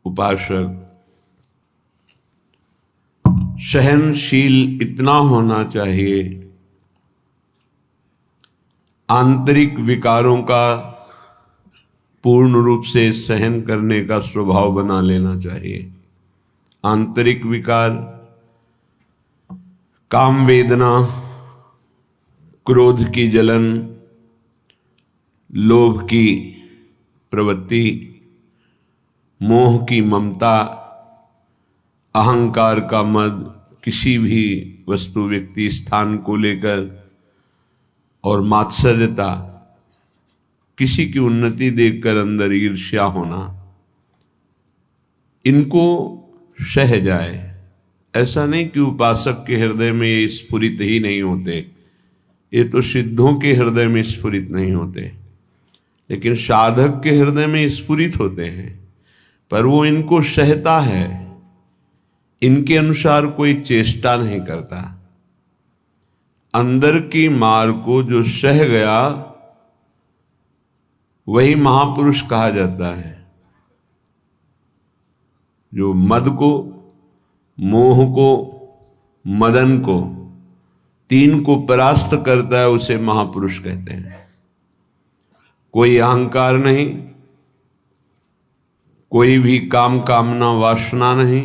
उपासक सहनशील इतना होना चाहिए, आंतरिक विकारों का पूर्ण रूप से सहन करने का स्वभाव बना लेना चाहिए। आंतरिक विकार, काम वेदना, क्रोध की जलन, लोभ की प्रवृत्ति, मोह की ममता, अहंकार का मद, किसी भी वस्तु व्यक्ति स्थान को लेकर, और मात्सर्यता, किसी की उन्नति देखकर अंदर ईर्ष्या होना, इनको सह जाए। ऐसा नहीं कि उपासक के हृदय में ये स्फुरित ही नहीं होते, ये तो सिद्धों के हृदय में स्फुरित नहीं होते, लेकिन साधक के हृदय में स्फुरित होते हैं, पर वो इनको सहता है, इनके अनुसार कोई चेष्टा नहीं करता। अंदर की मार को जो सह गया वही महापुरुष कहा जाता है। जो मद को, मोह को, मदन को, तीन को परास्त करता है उसे महापुरुष कहते हैं। कोई अहंकार नहीं, कोई भी काम कामना वासना नहीं,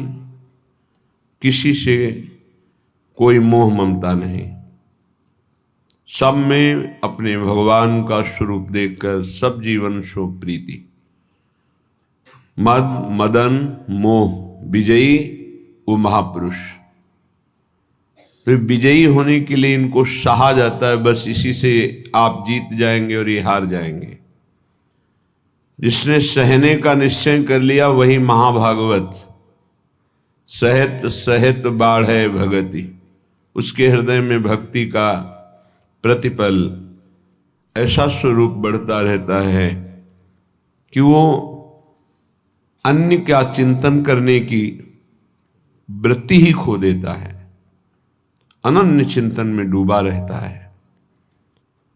किसी से कोई मोह ममता नहीं, सब में अपने भगवान का स्वरूप देखकर सब जीवन शो प्रीति। मद मदन मोह विजयी वो महापुरुष। तो विजयी होने के लिए इनको सहा जाता है, बस इसी से आप जीत जाएंगे और ये हार जाएंगे। जिसने सहने का निश्चय कर लिया वही महाभागवत। सहत सहत बाढ़े भगति, उसके हृदय में भक्ति का प्रतिपल ऐसा स्वरूप बढ़ता रहता है कि वो अन्य का चिंतन करने की वृत्ति ही खो देता है, अनन्य चिंतन में डूबा रहता है।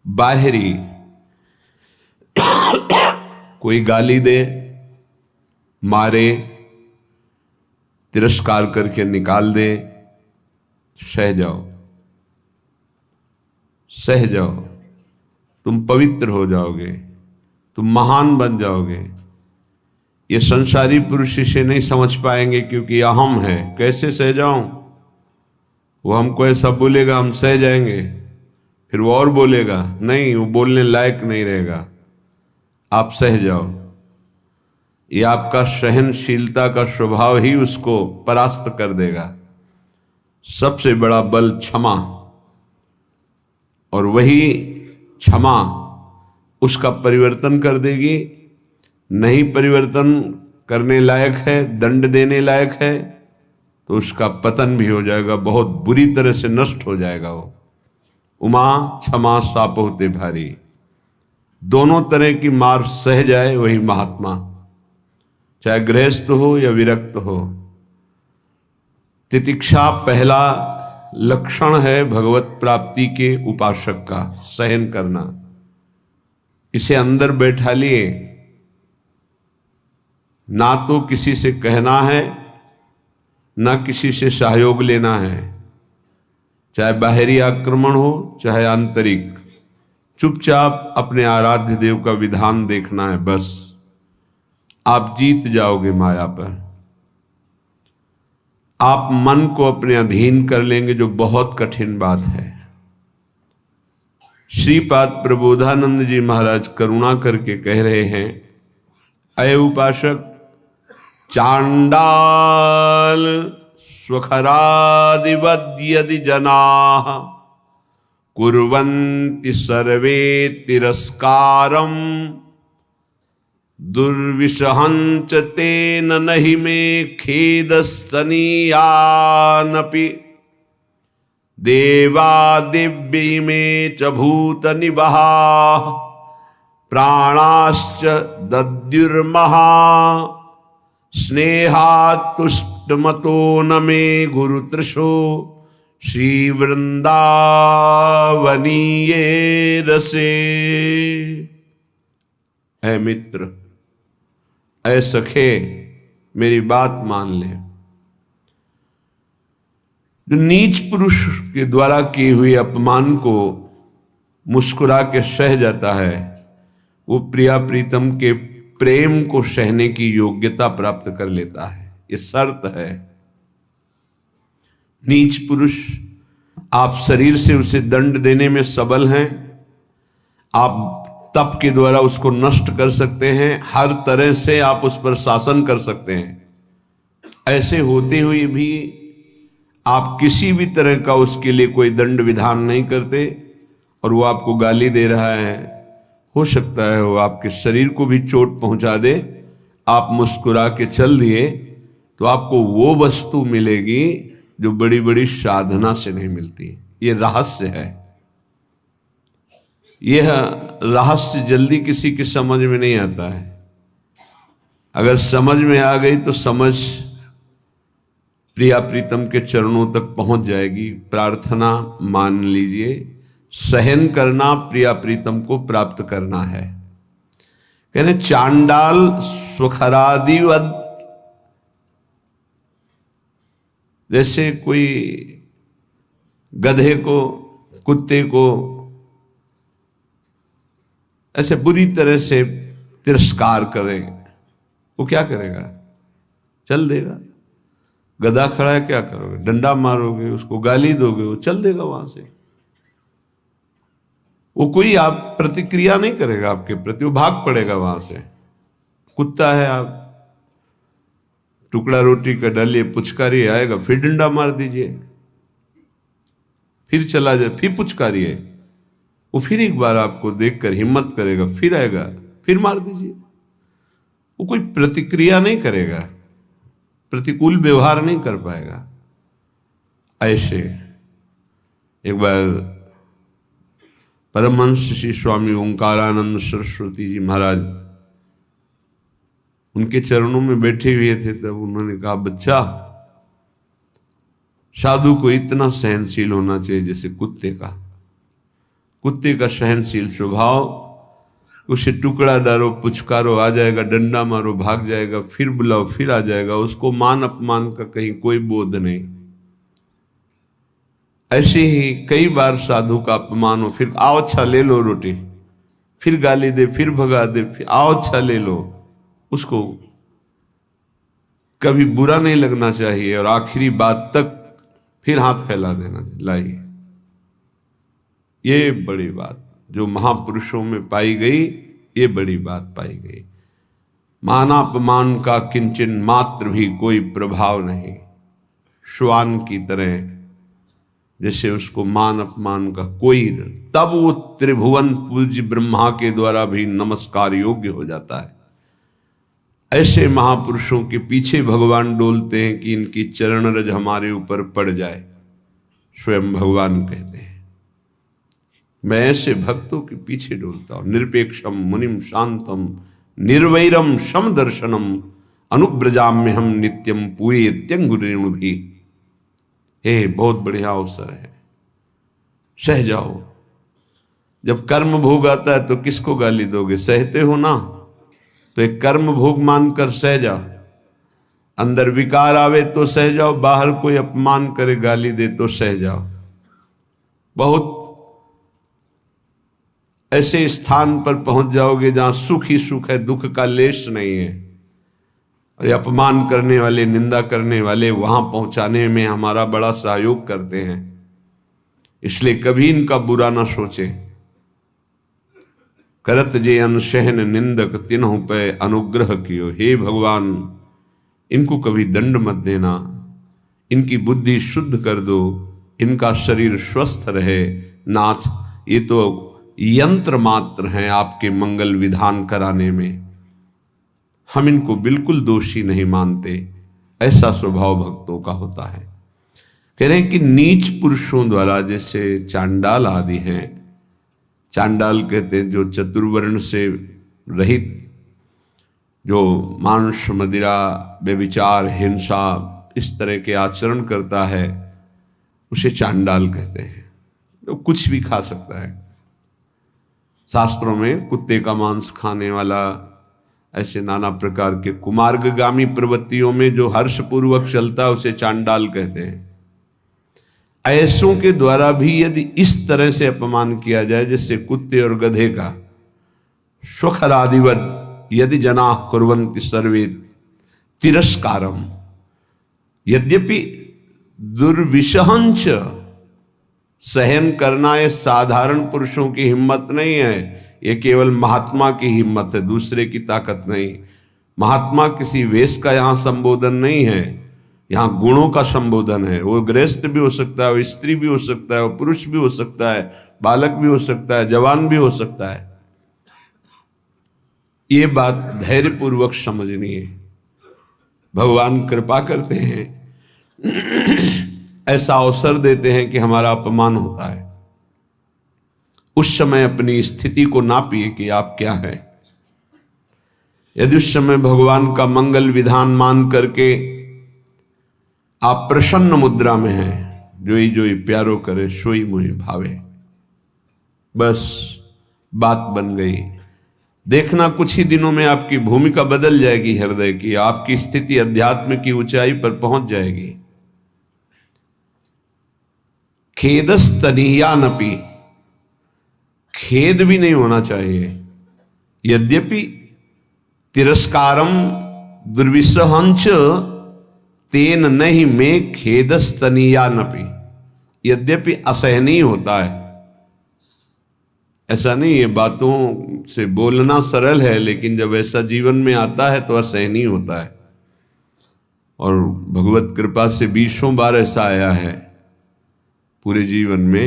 बाहरी कोई गाली दे, मारे, तिरस्कार करके निकाल दे, सह जाओ, सह जाओ, तुम पवित्र हो जाओगे, तुम महान बन जाओगे। ये संसारी पुरुष इसे नहीं समझ पाएंगे क्योंकि अहम है। कैसे सह जाऊं? वो हमको ऐसा बोलेगा, हम सह जाएंगे, फिर वो और बोलेगा, नहीं वो बोलने लायक नहीं रहेगा, आप सह जाओ। ये आपका सहनशीलता का स्वभाव ही उसको परास्त कर देगा। सबसे बड़ा बल क्षमा, और वही क्षमा उसका परिवर्तन कर देगी। नहीं परिवर्तन करने लायक है, दंड देने लायक है, तो उसका पतन भी हो जाएगा, बहुत बुरी तरह से नष्ट हो जाएगा वो। उमा क्षमा साप होते भारी, दोनों तरह की मार सह जाए वही महात्मा, चाहे गृहस्थ हो या विरक्त हो। तितिक्षा पहला लक्षण है भगवत प्राप्ति के उपासक का, सहन करना। इसे अंदर बैठा लिए, ना तो किसी से कहना है, ना किसी से सहयोग लेना है, चाहे बाहरी आक्रमण हो चाहे आंतरिक। चुपचाप अपने आराध्य देव का विधान देखना है, बस आप जीत जाओगे माया पर। आप मन को अपने अधीन कर लेंगे, जो बहुत कठिन बात है। श्रीपाद प्रबोधानंद जी महाराज करुणा करके कह रहे हैं, अय उपासक, चांडाल स्वखरादिवद यदि जनाः कुर्वन्ति सर्वे तिरस्कारम दुर्विषहंच तेन नहि मे खेदस्तनीयानपि देवा दिव्य में च भूत निबहा प्राणाश्च दद्युर्महा स्नेहातुष्टमतो न मे गुरुतृषो श्रीवृंदावनीये रसे। ऐ मित्र, ऐ सखे, मेरी बात मान ले। जो नीच पुरुष के द्वारा किए हुए अपमान को मुस्कुरा के सह जाता है, वो प्रिया प्रीतम के प्रेम को सहने की योग्यता प्राप्त कर लेता है। ये शर्त है। नीच पुरुष, आप शरीर से उसे दंड देने में सबल हैं, आप तप के द्वारा उसको नष्ट कर सकते हैं, हर तरह से आप उस पर शासन कर सकते हैं। ऐसे होते हुए भी आप किसी भी तरह का उसके लिए कोई दंड विधान नहीं करते और वो आपको गाली दे रहा है। हो सकता है वो आपके शरीर को भी चोट पहुंचा दे, आप मुस्कुरा के चल दिए तो आपको वो वस्तु मिलेगी जो बड़ी बड़ी साधना से नहीं मिलती। ये रहस्य है। यह रहस्य जल्दी किसी की समझ में नहीं आता है। अगर समझ में आ गई तो समझ प्रिया प्रीतम के चरणों तक पहुंच जाएगी। प्रार्थना मान लीजिए, सहन करना प्रिया प्रीतम को प्राप्त करना है। कहने चांडाल स्वखरादिवद, जैसे कोई गधे को, कुत्ते को ऐसे बुरी तरह से तिरस्कार करे, वो क्या करेगा? चल देगा। गधा खड़ा है, क्या करोगे? डंडा मारोगे, उसको गाली दोगे, वो चल देगा वहां से। वो कोई आप प्रतिक्रिया नहीं करेगा आपके प्रति, वो भाग पड़ेगा वहां से। कुत्ता है, आप टुकड़ा रोटी का डालिए, पुचकारिए, आएगा, फिर डंडा मार दीजिए, फिर चला जाए, फिर पुचकारिए, वो फिर एक बार आपको देखकर हिम्मत करेगा, फिर आएगा, फिर मार दीजिए। वो कोई प्रतिक्रिया नहीं करेगा, प्रतिकूल व्यवहार नहीं कर पाएगा। ऐसे एक बार परमहंस श्री स्वामी ओंकारानंद सरस्वती जी महाराज उनके चरणों में बैठे हुए थे, तब उन्होंने कहा, बच्चा, साधु को इतना सहनशील होना चाहिए जैसे कुत्ते का। कुत्ते का सहनशील स्वभाव, उसे टुकड़ा डालो, पुचकारो, आ जाएगा, डंडा मारो, भाग जाएगा, फिर बुलाओ, फिर आ जाएगा, उसको मान अपमान का कहीं कोई बोध नहीं। ऐसे ही कई बार साधु का अपमान हो, फिर आओ अच्छा ले लो रोटी, फिर गाली दे, फिर भगा दे, फिर आओ अच्छा ले लो। उसको कभी बुरा नहीं लगना चाहिए और आखिरी बात तक फिर हाथ फैला देना। लाइए, ये बड़ी बात जो महापुरुषों में पाई गई, ये बड़ी बात पाई गई। मानापमान का किंचन मात्र भी कोई प्रभाव नहीं। श्वान की तरह जैसे उसको मान अपमान का कोई, तब वो त्रिभुवन पूज्य ब्रह्मा के द्वारा भी नमस्कार योग्य हो जाता है। ऐसे महापुरुषों के पीछे भगवान डोलते हैं कि इनकी चरण रज हमारे ऊपर पड़ जाए। स्वयं भगवान कहते हैं, मैं ऐसे भक्तों के पीछे डोलता हूं। निरपेक्षम मुनिम शांतम निर्वैरम शम दर्शनम अनुब्रजाम्य हम नित्यम पूये त्यंगुरेणु भी। हे, बहुत बढ़िया अवसर है, सह जाओ। जब कर्म भोग आता है तो किसको गाली दोगे? सहते हो ना, तो एक कर्म भोग मानकर सह जाओ। अंदर विकार आवे तो सह जाओ, बाहर कोई अपमान करे, गाली दे तो सह जाओ। बहुत ऐसे स्थान पर पहुंच जाओगे जहां सुख ही सुख है, दुख का लेश नहीं है। और ये अपमान करने वाले, निंदा करने वाले वहां पहुंचाने में हमारा बड़ा सहयोग करते हैं। इसलिए कभी इनका बुरा ना सोचे। करत जे अनशहन निंदक तिन्हु पे अनुग्रह कियो। हे भगवान, इनको कभी दंड मत देना, इनकी बुद्धि शुद्ध कर दो, इनका शरीर स्वस्थ रहे। नाथ, ये तो यंत्र मात्र हैं आपके मंगल विधान कराने में, हम इनको बिल्कुल दोषी नहीं मानते। ऐसा स्वभाव भक्तों का होता है। कह रहे हैं कि नीच पुरुषों द्वारा, जैसे चांडाल आदि हैं, चांडाल कहते हैं जो चतुर्वर्ण से रहित, जो मांस मदिरा व्यभिचार हिंसा इस तरह के आचरण करता है, उसे चांडाल कहते हैं। तो कुछ भी खा सकता है। शास्त्रों में कुत्ते का मांस खाने वाला, ऐसे नाना प्रकार के कुमार्गगामी प्रवृत्तियों में जो हर्षपूर्वक चलता है उसे चांडाल कहते हैं। ऐसों के द्वारा भी यदि इस तरह से अपमान किया जाए जैसे कुत्ते और गधे का, स्वखरादिवद यदि जना कुर्वन्ति सर्वे तिरस्कारम, यद्यपि दुर्विशहंच सहन करना ये साधारण पुरुषों की हिम्मत नहीं है, ये केवल महात्मा की हिम्मत है, दूसरे की ताकत नहीं। महात्मा किसी वेश का यहाँ संबोधन नहीं है, यहाँ गुणों का संबोधन है। वो गृहस्थ भी हो सकता है, वो स्त्री भी हो सकता है, वो पुरुष भी हो सकता है, बालक भी हो सकता है, जवान भी हो सकता है। ये बात धैर्यपूर्वक समझनी है। भगवान कृपा करते हैं, ऐसा अवसर देते हैं कि हमारा अपमान होता है। उस समय अपनी स्थिति को नापिए कि आप क्या हैं। यदि उस समय भगवान का मंगल विधान मान करके आप प्रसन्न मुद्रा में हैं, जोई जोई प्यारो करे सोई मोहि भावे, बस बात बन गई। देखना कुछ ही दिनों में आपकी भूमिका बदल जाएगी हृदय की, आपकी स्थिति अध्यात्म की ऊंचाई पर पहुंच जाएगी। खेदस्तनीयानपि, खेद भी नहीं होना चाहिए। यद्यपि तिरस्कारम दुर्विसहंच तेन नहीं में खेदस्तनीयानपि, यद्यपि असहनीय होता है। ऐसा नहीं है, बातों से बोलना सरल है, लेकिन जब ऐसा जीवन में आता है तो असहनीय होता है। और भगवत कृपा से 20 बार ऐसा आया है पूरे जीवन में,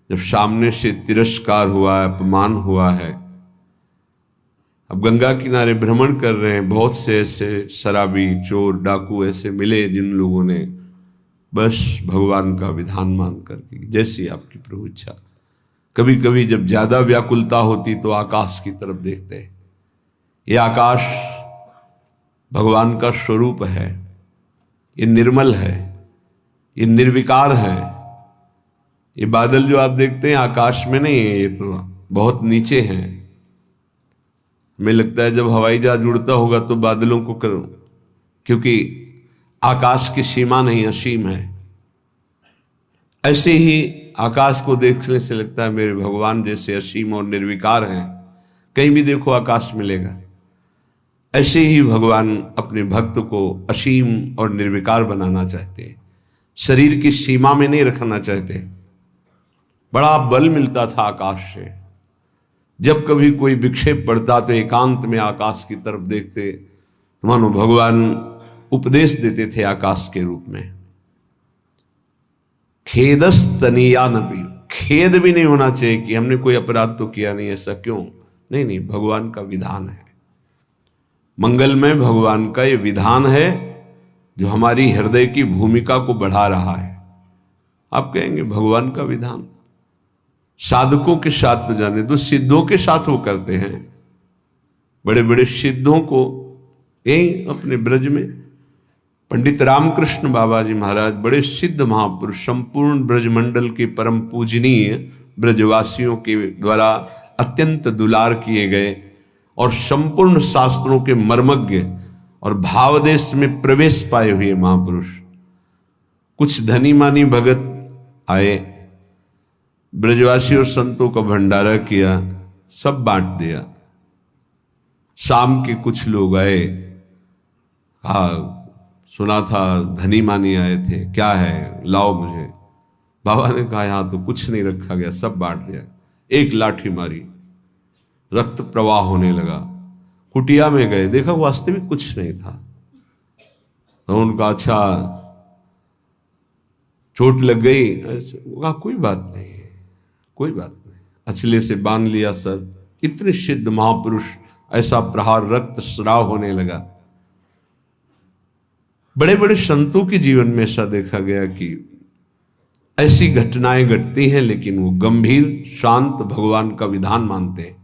जब सामने से तिरस्कार हुआ है, अपमान हुआ है। अब गंगा किनारे भ्रमण कर रहे हैं, बहुत से ऐसे शराबी, चोर, डाकू ऐसे मिले जिन लोगों ने बस भगवान का विधान मान करके, जैसी आपकी प्रभु इच्छा। कभी कभी जब ज्यादा व्याकुलता होती तो आकाश की तरफ देखते हैं। ये आकाश भगवान का स्वरूप है, ये निर्मल है, ये निर्विकार है। ये बादल जो आप देखते हैं आकाश में नहीं है, ये तो बहुत नीचे हैं। हमें लगता है जब हवाई जहाज उड़ता होगा तो बादलों को करो, क्योंकि आकाश की सीमा नहीं, असीम है। ऐसे ही आकाश को देखने से लगता है मेरे भगवान जैसे असीम और निर्विकार हैं, कहीं भी देखो आकाश मिलेगा। ऐसे ही भगवान अपने भक्त को असीम और निर्विकार बनाना चाहते हैं, शरीर की सीमा में नहीं रखना चाहते। बड़ा बल मिलता था आकाश से। जब कभी कोई विक्षेप पड़ता तो एकांत में आकाश की तरफ देखते, मानो भगवान उपदेश देते थे आकाश के रूप में। खेदस्तनीयानपि, खेद भी नहीं होना चाहिए कि हमने कोई अपराध तो किया नहीं, ऐसा क्यों? नहीं नहीं, भगवान का विधान है, मंगलमय भगवान का ये विधान है जो हमारी हृदय की भूमिका को बढ़ा रहा है। आप कहेंगे भगवान का विधान साधकों के साथ तो जाने दो, सिद्धों के साथ वो करते हैं। बड़े बड़े सिद्धों को यही अपने ब्रज में पंडित रामकृष्ण बाबा जी महाराज, बड़े सिद्ध महापुरुष, संपूर्ण ब्रजमंडल के परम पूजनीय, ब्रजवासियों के द्वारा अत्यंत दुलार किए गए और संपूर्ण शास्त्रों के मर्मज्ञ और भावदेश में प्रवेश पाए हुए महापुरुष। कुछ धनी मानी भगत आए, ब्रजवासी और संतों का भंडारा किया, सब बांट दिया। शाम के कुछ लोग आए, कहा सुना था धनी मानी आए थे, क्या है लाओ मुझे। बाबा ने कहा यहाँ तो कुछ नहीं रखा गया, सब बांट दिया। एक लाठी मारी, रक्त प्रवाह होने लगा। कुटिया में गए, देखा वास्तविक कुछ नहीं था। तो उनका अच्छा चोट लग गई, कहा कोई बात नहीं, कोई बात नहीं। अचले से बांध लिया सर। इतने सिद्ध महापुरुष, ऐसा प्रहार, रक्त स्राव होने लगा। बड़े बड़े संतों के जीवन में ऐसा देखा गया कि ऐसी घटनाएं घटती हैं, लेकिन वो गंभीर शांत भगवान का विधान मानते हैं।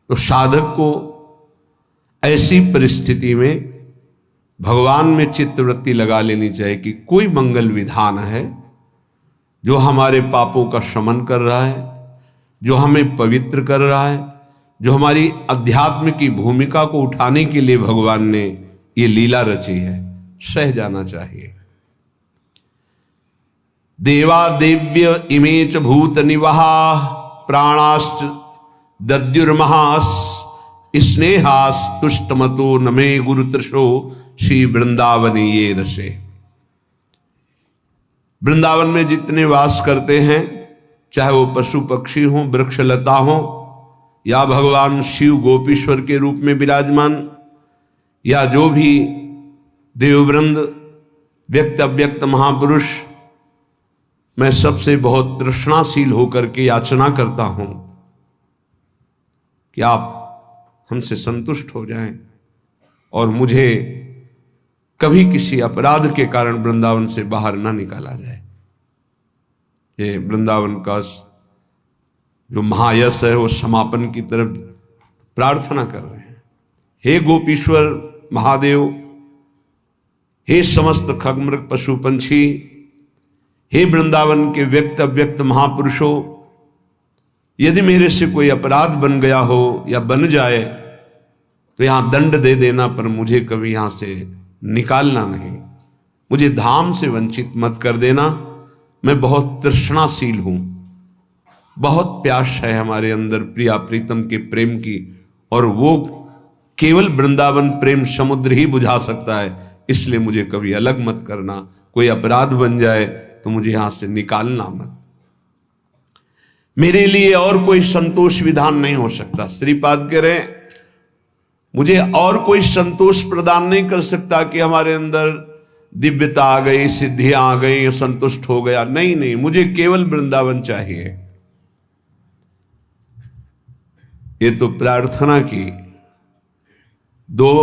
तो साधक को ऐसी परिस्थिति में भगवान में चित्तवृत्ति लगा लेनी चाहिए कि कोई मंगल विधान है जो हमारे पापों का शमन कर रहा है, जो हमें पवित्र कर रहा है, जो हमारी अध्यात्म की भूमिका को उठाने के लिए भगवान ने ये लीला रची है, सह जाना चाहिए। देवा देव्य इमेच भूत निवहा प्राणाश्च दद्युर्महास स्नेहास तुष्टमतो नमे गुरुतृषो श्री वृंदावनी ये रसे। वृंदावन में जितने वास करते हैं, चाहे वो पशु पक्षी हों, वृक्षलता हों, या भगवान शिव गोपीश्वर के रूप में विराजमान, या जो भी देववृंद, व्यक्त अव्यक्त महापुरुष, मैं सबसे बहुत तृष्णाशील होकर के याचना करता हूं कि आप हमसे संतुष्ट हो जाएं और मुझे कभी किसी अपराध के कारण वृंदावन से बाहर ना निकाला जाए। ये वृंदावन का जो महायश है वो समापन की तरफ प्रार्थना कर रहे हैं। हे गोपीश्वर महादेव, हे समस्त खगमृग पशु पंछी, हे वृंदावन के व्यक्त अव्यक्त महापुरुषों, यदि मेरे से कोई अपराध बन गया हो या बन जाए तो यहां दंड दे देना, पर मुझे कभी यहां से निकालना नहीं, मुझे धाम से वंचित मत कर देना। मैं बहुत तृष्णाशील हूं, बहुत प्यास है हमारे अंदर प्रिया प्रीतम के प्रेम की, और वो केवल वृंदावन प्रेम समुद्र ही बुझा सकता है। इसलिए मुझे कभी अलग मत करना, कोई अपराध बन जाए तो मुझे यहां से निकालना मत। मेरे लिए और कोई संतोष विधान नहीं हो सकता। श्रीपाद कह रहे हैं मुझे और कोई संतोष प्रदान नहीं कर सकता कि हमारे अंदर दिव्यता आ गई, सिद्धियां आ गई, संतुष्ट हो गया। नहीं नहीं, मुझे केवल वृंदावन चाहिए। ये तो प्रार्थना की, दो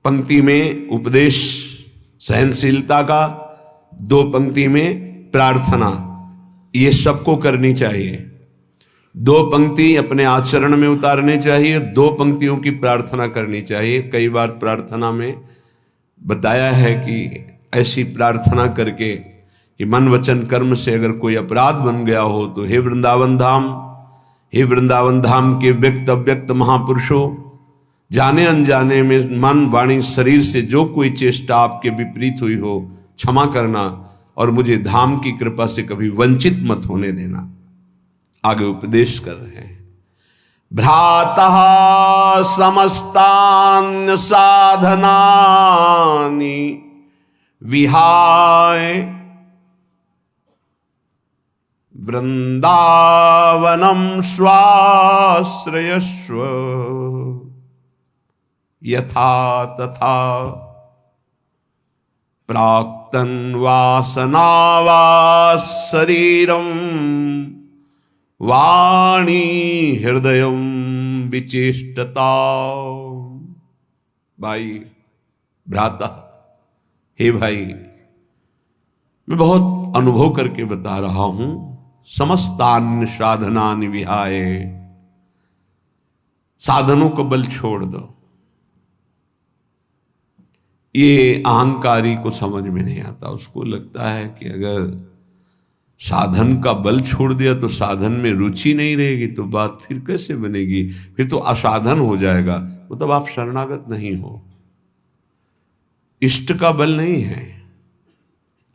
पंक्ति में उपदेश सहनशीलता का, दो पंक्ति में प्रार्थना, ये सबको करनी चाहिए। दो पंक्ति अपने आचरण में उतारने चाहिए, दो पंक्तियों की प्रार्थना करनी चाहिए। कई बार प्रार्थना में बताया है कि ऐसी प्रार्थना करके कि मन वचन कर्म से अगर कोई अपराध बन गया हो तो हे वृंदावन धाम, हे वृंदावन धाम के व्यक्त अव्यक्त महापुरुषों, जाने अनजाने में मन वाणी शरीर से जो कोई चेष्टा आपके विपरीत हुई हो क्षमा करना, और मुझे धाम की कृपा से कभी वंचित मत होने देना। आगे उपदेश कर रहे हैं। भ्रातः समस्तान् साधनानि विहाय वृंदावनम स्वाश्रयस्व यथा तथा प्राक्तन वासनावास शरीरम वाणी हृदयम विचेष्टता। भाई भ्राता, हे भाई, मैं बहुत अनुभव करके बता रहा हूं। समस्तान्य साधनानि विहाय, साधनों को बल छोड़ दो। ये अहंकारी को समझ में नहीं आता। उसको लगता है कि अगर साधन का बल छोड़ दिया तो साधन में रुचि नहीं रहेगी, तो बात फिर कैसे बनेगी, फिर तो असाधन हो जाएगा, मतलब आप शरणागत नहीं हो। इष्ट का बल नहीं है,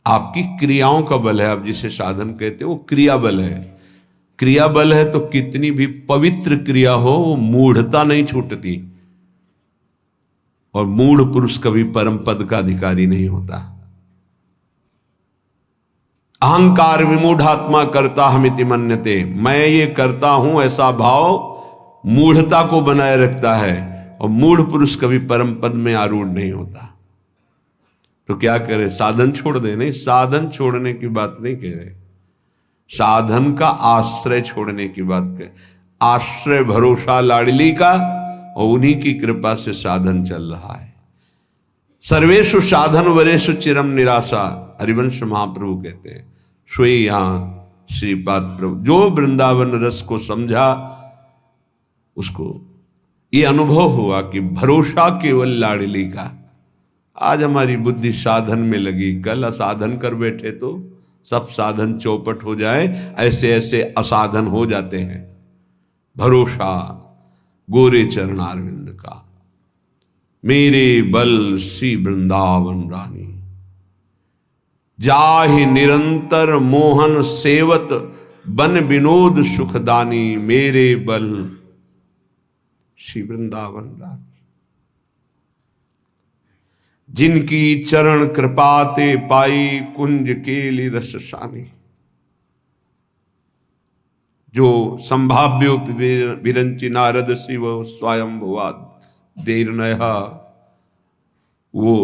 आपकी क्रियाओं का बल है। आप जिसे साधन कहते हो वो क्रिया बल है। क्रिया बल है तो कितनी भी पवित्र क्रिया हो वो मूढ़ता नहीं छूटती, और मूढ़ पुरुष कभी परम पद का अधिकारी नहीं होता। अहंकार विमूढ़ात्मा करता हमिति मन्यते, मैं ये करता हूं ऐसा भाव मूढ़ता को बनाए रखता है, और मूढ़ पुरुष कभी परम पद में आरूढ़ नहीं होता। तो क्या करे, साधन छोड़ दे? नहीं, साधन छोड़ने की बात नहीं कह रहे, साधन का आश्रय छोड़ने की बात कह। आश्रय भरोसा लाडली का, और उन्हीं की कृपा से साधन चल रहा है। सर्वेषु साधन वरेषु चिरम निराशा, हरिवंश महाप्रभु कहते हैं। सोई यहां श्रीपाद प्रभु जो वृंदावन रस को समझा, उसको ये अनुभव हुआ कि भरोसा केवल लाडली का। आज हमारी बुद्धि साधन में लगी, कल असाधन कर बैठे तो सब साधन चौपट हो जाए, ऐसे ऐसे असाधन हो जाते हैं। भरोसा, गोरे चरणारविंद का। मेरे बल श्री वृंदावन रानी, जाहि निरंतर मोहन सेवत बन विनोद सुखदानी। मेरे बल श्री वृंदावन रानी, जिनकी चरण कृपा ते पाई कुंज केली रस सानी। जो संभाव्यो विरंचि नारद शिव स्वयं भुवाद देर नया, वो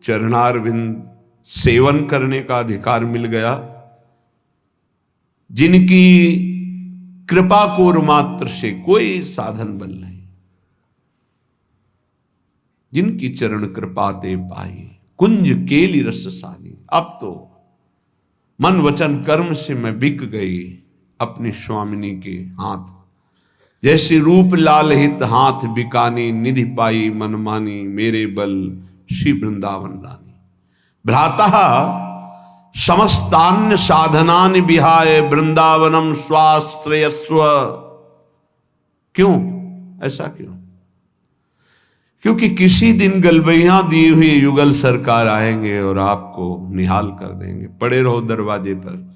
चरणारविंद सेवन करने का अधिकार मिल गया। जिनकी कृपा कोर मात्र से, कोई साधन बल नहीं, जिनकी चरण कृपा ते पाई कुंज केली रस सानी। अब तो मन वचन कर्म से मैं बिक गई अपनी स्वामिनी के हाथ। जैसे रूप लाल हित हाथ बिकानी, निधि पाई मनमानी। मेरे बल श्री वृंदावन रानी, भ्राता समस्तान्य साधनानि विहाय वृंदावनम स्वाश्रयस्व। क्यों ऐसा क्यों? क्योंकि किसी दिन गलबैया दी हुई युगल सरकार आएंगे और आपको निहाल कर देंगे। पड़े रहो दरवाजे पर।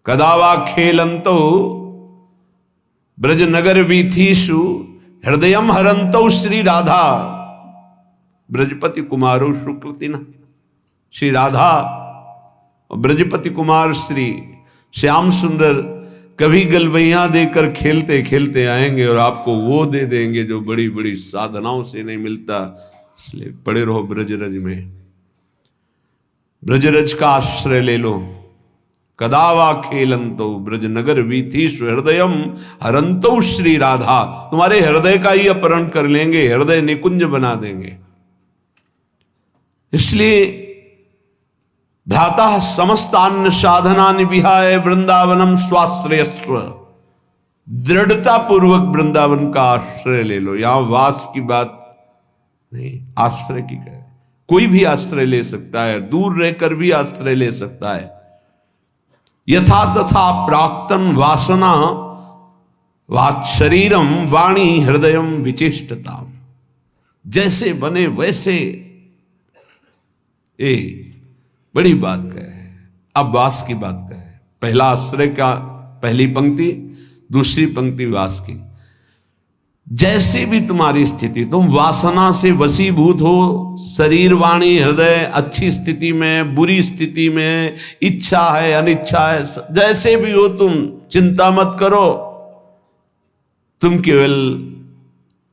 कदावा खेलंतो ब्रजनगर वीथीषु हृदयम हरंतो श्री राधा। ब्रजपति कुमारो शुक्लतिना, श्री राधा और ब्रजपति कुमार श्री श्याम सुंदर कभी गलबैया देकर खेलते खेलते आएंगे और आपको वो दे देंगे जो बड़ी बड़ी साधनाओं से नहीं मिलता। इसलिए पड़े रहो ब्रजरज में, ब्रजरज का आश्रय ले लो। कदावा खेलंतो ब्रजनगर वीथीषु हृदयम हरंतो श्री राधा। तुम्हारे हृदय का ही अपहरण कर लेंगे, हृदय निकुंज बना देंगे। इसलिए भ्राता समस्तान्य साधनानि विहाय वृंदावनम स्वाश्रयस्व। दृढ़ता पूर्वक वृंदावन का आश्रय ले लो। यहां वास की बात नहीं, आश्रय की कहे। कोई भी आश्रय ले सकता है, दूर रहकर भी आश्रय ले सकता है। यथा तथा प्राक्तन वासना वाच शरीरम वाणी हृदयम विचेष्टता। जैसे बने वैसे। बड़ी बात कहे। अब वास की बात कहे। पहला आश्रय का पहली पंक्ति, दूसरी पंक्ति वास की। जैसे भी तुम्हारी स्थिति, तुम वासना से वशीभूत हो, शरीर वाणी हृदय अच्छी स्थिति में बुरी स्थिति में, इच्छा है अनिच्छा है, जैसे भी हो तुम चिंता मत करो। तुम केवल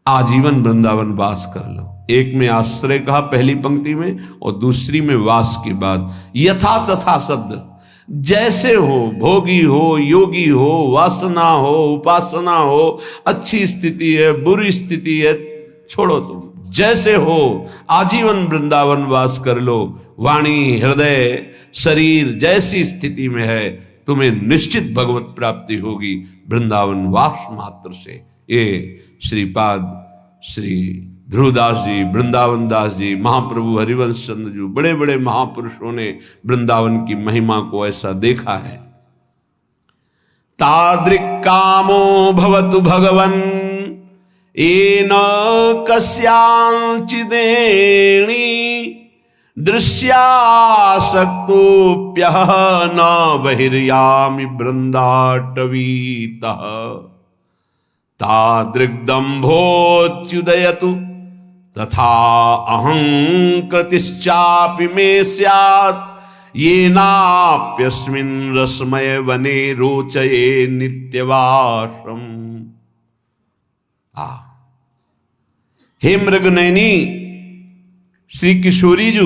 आजीवन वृंदावन वास कर लो। एक में आश्रय कहा पहली पंक्ति में और दूसरी में वास की बात। यथा तथा शब्द, जैसे हो, भोगी हो, योगी हो, वासना हो, उपासना हो, अच्छी स्थिति है बुरी स्थिति है, छोड़ो तुम। जैसे हो आजीवन वृंदावन वास कर लो। वाणी हृदय शरीर जैसी स्थिति में है, तुम्हें निश्चित भगवत प्राप्ति होगी वृंदावन वास मात्र से। ये श्रीपाद श्री ध्रुवदास जी, वृंदावन दास जी, महाप्रभु हरिवंश चंद्र जी, बड़े बड़े महापुरुषों ने वृंदावन की महिमा को ऐसा देखा है। तादृक् कामो भवतु भगवन् येन कस्यांचिदेणी दृश्यासक्तोऽप्यः न बहिर्यामि वृंदाटवीतः। तादृग्दम्भोच्युदयतु तथा अहंकृतिश्चापि मे स्यात् येनाप्यस्मिन् रसमय वने रोचये नित्यवासम्। हे मृगनयनी श्री किशोरी जी,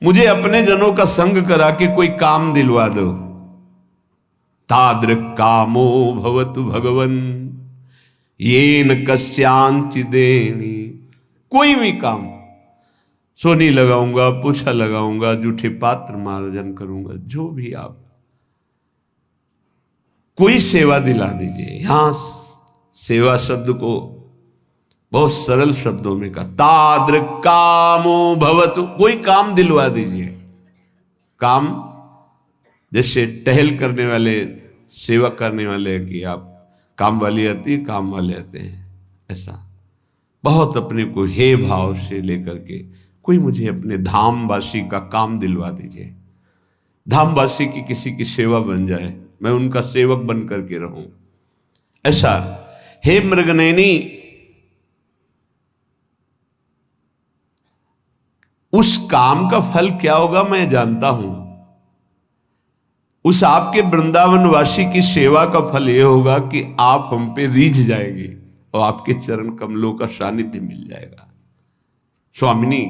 मुझे अपने जनों का संग करा के कोई काम दिलवा दो। तादृक् कामो भवतु भगवन् येन कस्यांचिदेनी। कोई भी काम, सोनी लगाऊंगा, पूछा लगाऊंगा, जूठे पात्र मार्जन करूंगा, जो भी आप कोई सेवा दिला दीजिए। यहां सेवा शब्द को बहुत सरल शब्दों में कहा। तादृक् कामो भवतु, कोई काम दिलवा दीजिए। काम जैसे टहल करने वाले, सेवा करने वाले कि आप काम वाली आती है, काम वाले आते हैं, ऐसा बहुत अपने को हे भाव से लेकर के कोई मुझे अपने धामवासी का काम दिलवा दीजिए, धामवासी की किसी की सेवा बन जाए, मैं उनका सेवक बन करके रहूं, ऐसा। हे मृगनयनी, उस काम का फल क्या होगा मैं जानता हूं। उस आपके वृंदावनवासी की सेवा का फल यह होगा कि आप हम पे रीझ जाएंगे और आपके चरण कमलों का सानिध्य मिल जाएगा। स्वामिनी,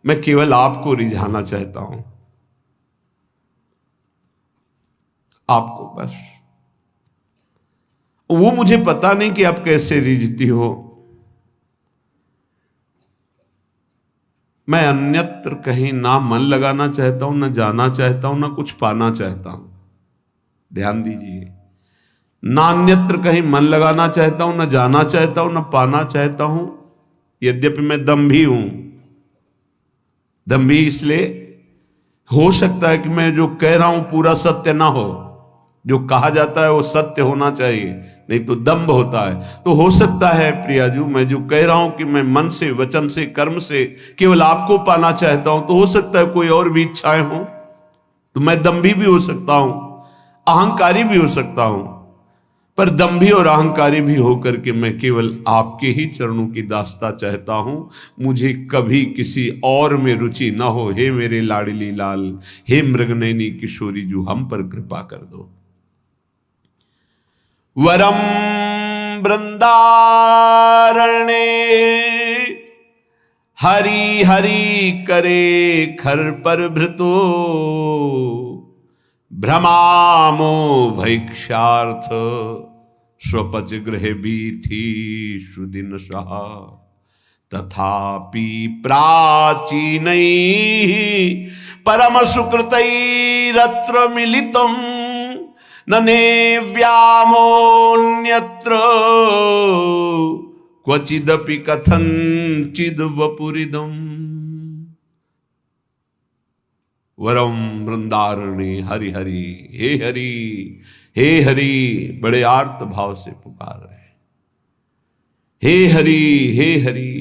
मैं केवल आपको रिझाना चाहता हूं, आपको बस। वो मुझे पता नहीं कि आप कैसे रिझती हो, मैं अन्यत्र कहीं ना मन लगाना चाहता हूं, ना जाना चाहता हूं, ना कुछ पाना चाहता हूं। ध्यान दीजिए, ना अन्यत्र कहीं मन लगाना चाहता हूं, ना जाना चाहता हूं, ना पाना चाहता हूं। यद्यपि मैं दंभी हूं, दंभी इसलिए हो सकता है कि मैं जो कह रहा हूं पूरा सत्य ना हो, जो कहा जाता है वो सत्य होना चाहिए, नहीं तो दंभ होता है। तो हो सकता है प्रियाजू, मैं जो कह रहा हूं कि मैं मन से, वचन से, कर्म से केवल आपको पाना चाहता हूं, तो हो सकता है कोई और भी इच्छाएं हो, तो मैं दंभी भी हो सकता हूं, अहंकारी भी हो सकता हूं। पर दंभी और अहंकारी भी होकर के मैं केवल आपके ही चरणों की दास्ता चाहता हूं, मुझे कभी किसी और में रुचि ना हो। हे मेरे लाडली लाल, हे मृगनयनी किशोरी जू, हम पर कृपा कर दो। वरम वृंदारण्ये हरि हरि करे खर पर भृतो, भ्रमामो भैक्षार्थ स्वपच गृह बीथी सुदिन सहा, तथापि प्राचीन परम सुकृतैरत्र मिलितम् नने व्यामोन्यत्र क्वचिदपि कथंचिद वपुरिदम्। वरम वृंदारण्य हरि हरि, हे हरि, हे हरि, बड़े आर्त भाव से पुकार रहे, हे हरि, हे हरि,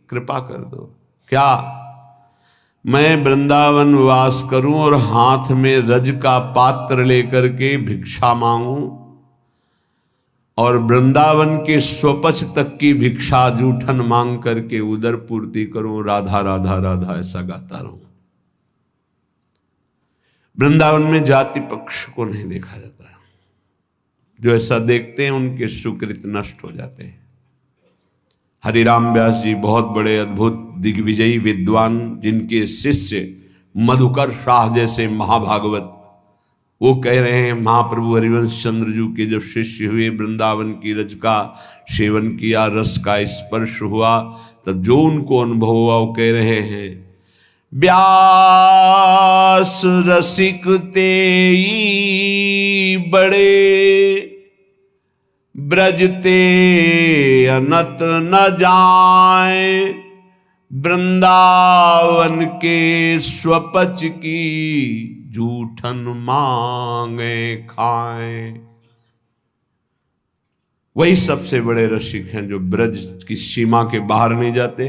कृपा कर दो। क्या मैं वृंदावन वास करूं और हाथ में रज का पात्र लेकर के भिक्षा मांगूं और वृंदावन के स्वपच तक की भिक्षा जूठन मांग करके उदर पूर्ति करूं, राधा राधा राधा ऐसा गाता रहूं। वृंदावन में जाति पक्ष को नहीं देखा जाता, जो ऐसा देखते हैं उनके सुकृत नष्ट हो जाते हैं। हरिराम व्यास जी बहुत बड़े अद्भुत दिग्विजयी विद्वान, जिनके शिष्य मधुकर शाह जैसे महाभागवत, वो कह रहे हैं महाप्रभु हरिवंश चंद्र जी के जब शिष्य हुए, वृंदावन की रज का सेवन किया, रस का स्पर्श हुआ, तब जो उनको अनुभव हुआ वो कह रहे हैं, व्यास रसिक तेई बड़े ब्रजते अनत न जाए, वृंदावन के स्वपच की जूठन मांगे खाए। वही सबसे बड़े रसिक हैं जो ब्रज की सीमा के बाहर नहीं जाते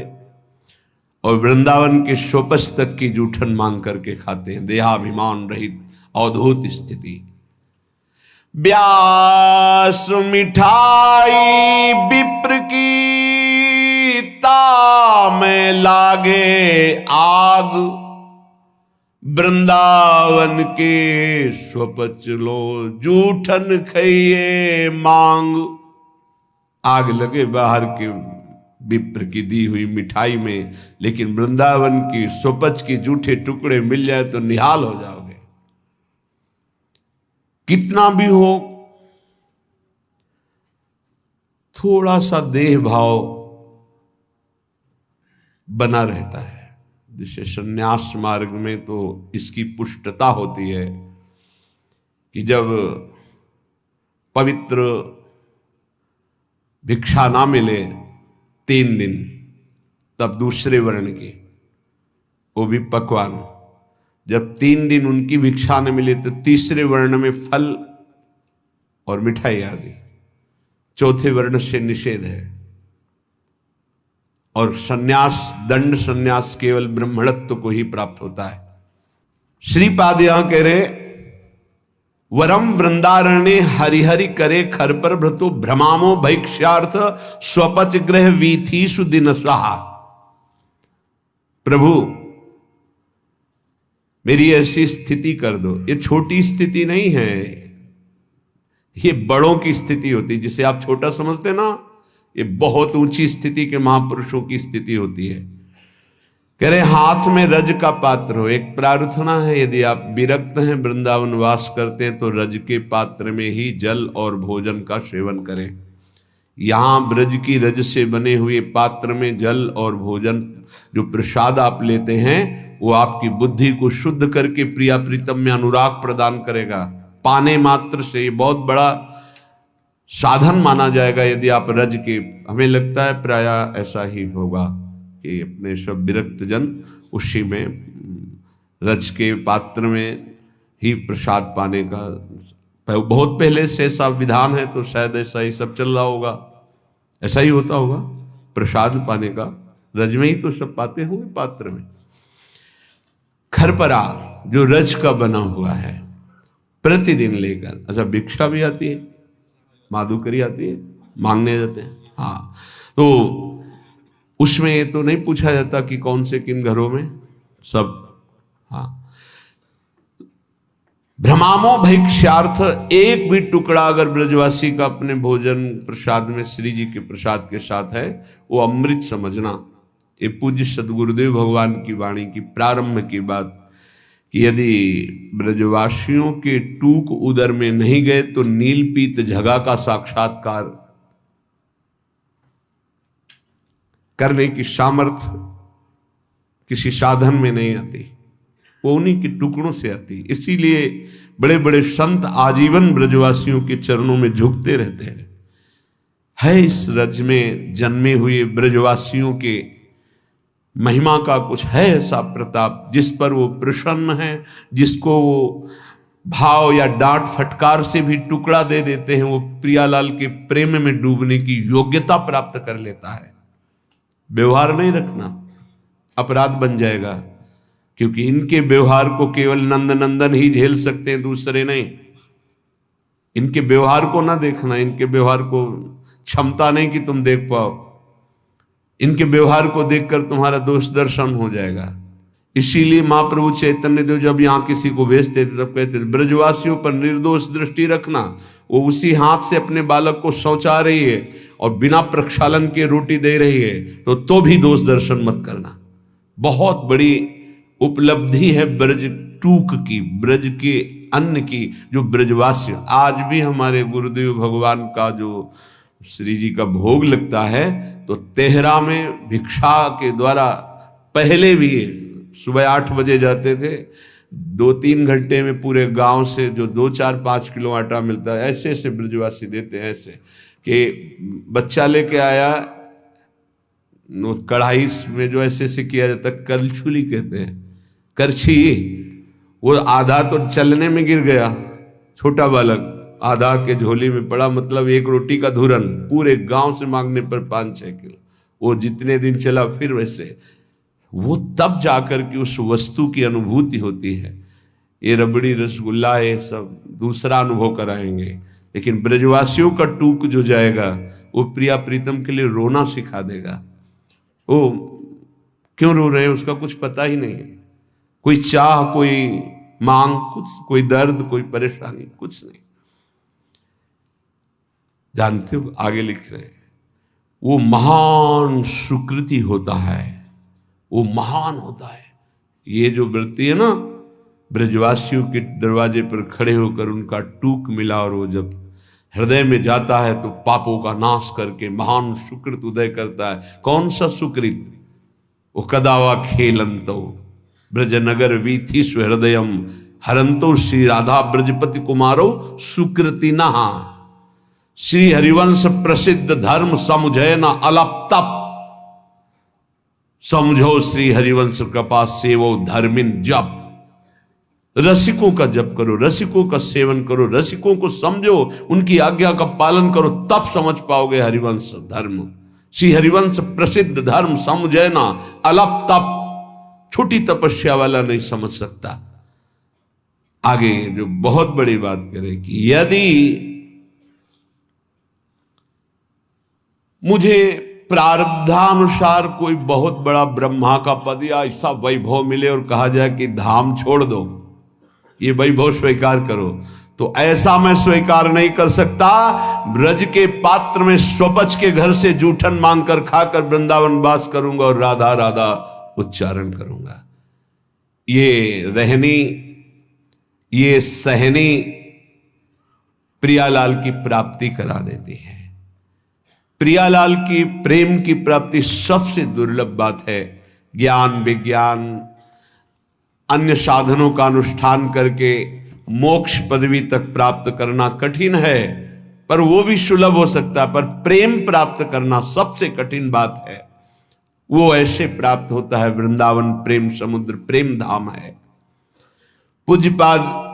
और वृंदावन के स्वपच तक की जूठन मांग करके खाते हैं। देहाभिमान रहित अवधूत स्थिति। व्यास मिठाई विप्र की में लागे आग, वृंदावन के स्वपच लो जूठन खइए मांग। आग लगे बाहर के विप्र की दी हुई मिठाई में, लेकिन वृंदावन की स्वपच के जूठे टुकड़े मिल जाए तो निहाल हो जाओगे। कितना भी हो, थोड़ा सा देह भाव बना रहता है। जैसे संन्यास मार्ग में तो इसकी पुष्टता होती है कि जब पवित्र भिक्षा ना मिले 3 दिन, तब दूसरे वर्ण की, वो भी पकवान, जब 3 दिन उनकी भिक्षा न मिले तो तीसरे वर्ण में फल और मिठाई आ गई। चौथे वर्ण से निषेध है। और सन्यास, दंड सन्यास केवल ब्रह्मणत्व को ही प्राप्त होता है। श्रीपाद यहां कह रहे, वरम वृंदारण्य हरिहरि करे खर पर भ्रतु भ्रमामो भैक्ष्यार्थ स्वपच ग्रह वीथीषु दिन स्वाहा। प्रभु मेरी ऐसी स्थिति कर दो। ये छोटी स्थिति नहीं है, ये बड़ों की स्थिति होती है। जिसे आप छोटा समझते ना, ये बहुत ऊंची स्थिति के महापुरुषों की स्थिति होती है। कह रहे हाथ में रज का पात्र हो। एक प्रार्थना है, यदि आप विरक्त हैं, वृंदावन वास करते हैं, तो रज के पात्र में ही जल और भोजन का सेवन करें। यहां ब्रज की रज से बने हुए पात्र में जल और भोजन, जो प्रसाद आप लेते हैं, वो आपकी बुद्धि को शुद्ध करके प्रिया प्रीतम में अनुराग प्रदान करेगा। पाने मात्र से ये बहुत बड़ा साधन माना जाएगा। यदि आप रज के, हमें लगता है प्राय ऐसा ही होगा कि अपने सब विरक्त जन उसी में रज के पात्र में ही प्रसाद पाने का, बहुत पहले से ऐसा विधान है, तो शायद ऐसा ही सब चल रहा होगा, ऐसा ही होता होगा। प्रसाद पाने का रज में ही तो सब पाते होंगे, पात्र में। खरपरा जो रज का बना हुआ है, प्रतिदिन लेकर, अच्छा भिक्षा भी आती है, माधुकरी आती है, मांगने जाते हैं। हाँ, तो उसमें ये तो नहीं पूछा जाता कि कौन से किन घरों में, सब। हाँ, भ्रमामो भैक्ष्यार्थ, एक भी टुकड़ा अगर ब्रजवासी का अपने भोजन प्रसाद में श्री जी के प्रसाद के साथ है, वो अमृत समझना। ये पूज्य सदगुरुदेव भगवान की वाणी की प्रारंभ की बात, कि यदि ब्रजवासियों के टूक उदर में नहीं गए तो नीलपीत झगा का साक्षात्कार करने की सामर्थ्य किसी साधन में नहीं आती, वो उन्हीं के टुकड़ों से आती। इसीलिए बड़े बड़े संत आजीवन ब्रजवासियों के चरणों में झुकते रहते हैं। है इस रज में जन्मे हुए ब्रजवासियों के महिमा का कुछ है ऐसा प्रताप, जिस पर वो प्रसन्न है, जिसको वो भाव या डांट फटकार से भी टुकड़ा दे देते हैं, वो प्रियालाल के प्रेम में डूबने की योग्यता प्राप्त कर लेता है। व्यवहार नहीं रखना, अपराध बन जाएगा, क्योंकि इनके व्यवहार को केवल नंद नंदन ही झेल सकते हैं, दूसरे नहीं। इनके व्यवहार को ना देखना, इनके व्यवहार को क्षमता नहीं कि तुम देख पाओ, इनके व्यवहार को देखकर तुम्हारा दोष दर्शन हो जाएगा। इसीलिए महाप्रभु चैतन्य देव जब यहाँ किसी को भेजते थे तब कहते थे, ब्रजवासियों पर निर्दोष दृष्टि रखना। वो उसी हाथ से अपने बालक को शौचा रही है और बिना प्रक्षालन के रोटी दे रही है, तो भी दोष दर्शन मत करना। बहुत बड़ी उपलब्धि है ब्रज टूक की, ब्रज के अन्न की, जो ब्रजवासी। आज भी हमारे गुरुदेव भगवान का जो श्री जी का भोग लगता है, तो तेहरा में भिक्षा के द्वारा, पहले भी सुबह 8 बजे जाते थे, 2-3 घंटे में पूरे गांव से जो 2-4-5 किलो आटा मिलता है, ऐसे ऐसे ब्रजवासी देते हैं। ऐसे कि बच्चा लेके आया, कढ़ाई में जो ऐसे ऐसे किया जाता है, करछुली कहते हैं, करछी, वो आधा तो चलने में गिर गया, छोटा बालक आधा के झोली में पड़ा, मतलब एक रोटी का धुरन, पूरे गांव से मांगने पर 5-6 किलो। वो जितने दिन चला फिर वैसे, वो तब जाकर के उस वस्तु की अनुभूति होती है। ये रबड़ी रसगुल्ला ये सब दूसरा अनुभव कराएंगे, लेकिन ब्रजवासियों का टूक जो जाएगा, वो प्रिया प्रीतम के लिए रोना सिखा देगा। वो क्यों रो रहे हैं उसका कुछ पता ही नहीं है, कोई चाह, कोई मांग, कुछ, कोई दर्द, कोई परेशानी, कुछ नहीं। जानते हो, आगे लिख रहे हैं, वो महान सुकृति होता है, वो महान होता है। ये जो व्रती है ना, ब्रजवासियों के दरवाजे पर खड़े होकर उनका टूक मिला, और वो जब हृदय में जाता है तो पापों का नाश करके महान सुकृत उदय करता है। कौन सा सुकृत? वो कदावा खेलंतो ब्रजनगर वीथी सुहृदयम हरंतो श्री राधा ब्रजपति कुमारो सुकृति नहा। श्री हरिवंश प्रसिद्ध धर्म समुझे न अलप तप, समझो श्री हरिवंश कृपा सेवो धर्मिन जप। रसिकों का जप करो, रसिकों का सेवन करो, रसिकों को समझो, उनकी आज्ञा का पालन करो, तब समझ पाओगे हरिवंश धर्म। श्री हरिवंश प्रसिद्ध धर्म समझैना अलप तप, छोटी तपस्या वाला नहीं समझ सकता। आगे जो बहुत बड़ी बात करे कि यदि मुझे प्रारब्धानुसार कोई बहुत बड़ा ब्रह्मा का पद या ऐसा वैभव मिले और कहा जाए कि धाम छोड़ दो, ये वैभव स्वीकार करो, तो ऐसा मैं स्वीकार नहीं कर सकता। ब्रज के पात्र में स्वपच के घर से जूठन मांगकर खाकर वृंदावन वास करूंगा और राधा राधा उच्चारण करूंगा। ये रहनी, ये सहनी प्रियालाल की प्राप्ति करा देती है। प्रियालाल की प्रेम की प्राप्ति सबसे दुर्लभ बात है। ज्ञान विज्ञान अन्य साधनों का अनुष्ठान करके मोक्ष पदवी तक प्राप्त करना कठिन है, पर वो भी सुलभ हो सकता है। पर प्रेम प्राप्त करना सबसे कठिन बात है। वो ऐसे प्राप्त होता है, वृंदावन प्रेम समुद्र, प्रेम धाम है। पूज्यपाद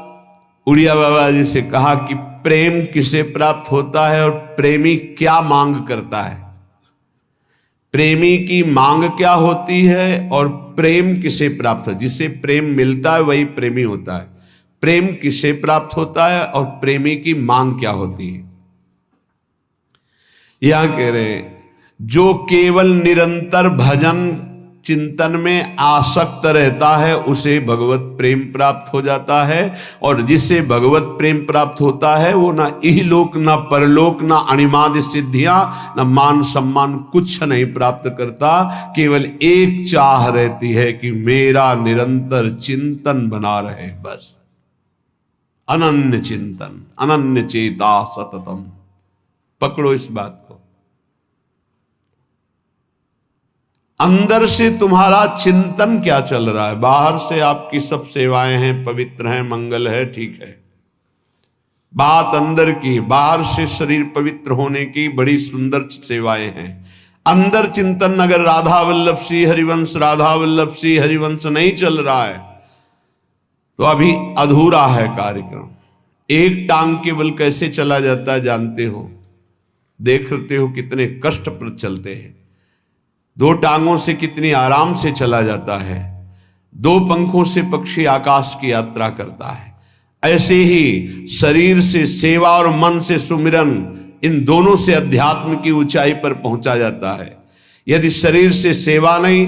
उड़िया बाबा जी से कहा कि प्रेम किसे प्राप्त होता है और प्रेमी क्या मांग करता है, प्रेमी की मांग क्या होती है और प्रेम किसे प्राप्त हो। जिसे प्रेम मिलता है वही प्रेमी होता है। प्रेम किसे प्राप्त होता है और प्रेमी की मांग क्या होती है। यहां कह रहे हैं, जो केवल निरंतर भजन चिंतन में आसक्त रहता है उसे भगवत प्रेम प्राप्त हो जाता है। और जिसे भगवत प्रेम प्राप्त होता है वो ना इहलोक ना परलोक ना अणिमादि सिद्धियां ना मान सम्मान कुछ नहीं प्राप्त करता। केवल एक चाह रहती है कि मेरा निरंतर चिंतन बना रहे, बस। अनन्य चिंतन, अनन्य चेता सततम, पकड़ो इस बात को। अंदर से तुम्हारा चिंतन क्या चल रहा है। बाहर से आपकी सब सेवाएं हैं, पवित्र हैं, मंगल है, ठीक है। बात अंदर की, बाहर से शरीर पवित्र होने की बड़ी सुंदर सेवाएं हैं। अंदर चिंतन अगर राधा वल्लभ श्री हरिवंश, राधा वल्लभ श्री हरिवंश नहीं चल रहा है तो अभी अधूरा है कार्यक्रम। एक टांग केवल कैसे चला जाता है जानते हो, देखते हो कितने कष्ट पर चलते हैं। दो टांगों से कितनी आराम से चला जाता है, दो पंखों से पक्षी आकाश की यात्रा करता है। ऐसे ही शरीर से सेवा और मन से सुमिरन, इन दोनों से अध्यात्म की ऊंचाई पर पहुंचा जाता है। यदि शरीर से सेवा नहीं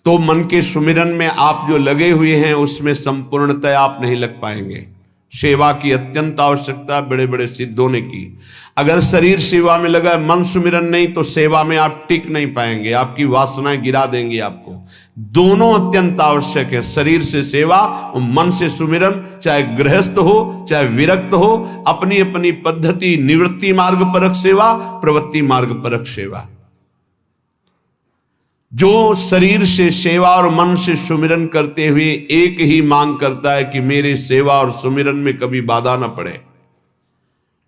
तो मन के सुमिरन में आप जो लगे हुए हैं उसमें संपूर्णतः आप नहीं लग पाएंगे। सेवा की अत्यंत आवश्यकता बड़े बड़े सिद्धों ने की। अगर शरीर सेवा में लगा, मन सुमिरन नहीं, तो सेवा में आप टिक नहीं पाएंगे, आपकी वासनाएं गिरा देंगी आपको। दोनों अत्यंत आवश्यक है, शरीर से सेवा और मन से सुमिरन। चाहे गृहस्थ हो चाहे विरक्त हो, अपनी अपनी पद्धति, निवृत्ति मार्ग परक सेवा, प्रवृत्ति मार्ग परक सेवा। जो शरीर से सेवा और मन से सुमिरन करते हुए एक ही मांग करता है कि मेरे सेवा और सुमिरन में कभी बाधा ना पड़े,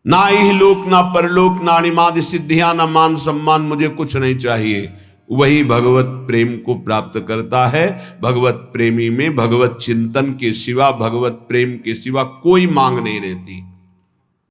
ना इहलोक ना परलोक ना अणिमादि सिद्धियां ना मान सम्मान, मुझे कुछ नहीं चाहिए, वही भगवत प्रेम को प्राप्त करता है। भगवत प्रेमी में भगवत चिंतन के सिवा, भगवत प्रेम के सिवा कोई मांग नहीं रहती।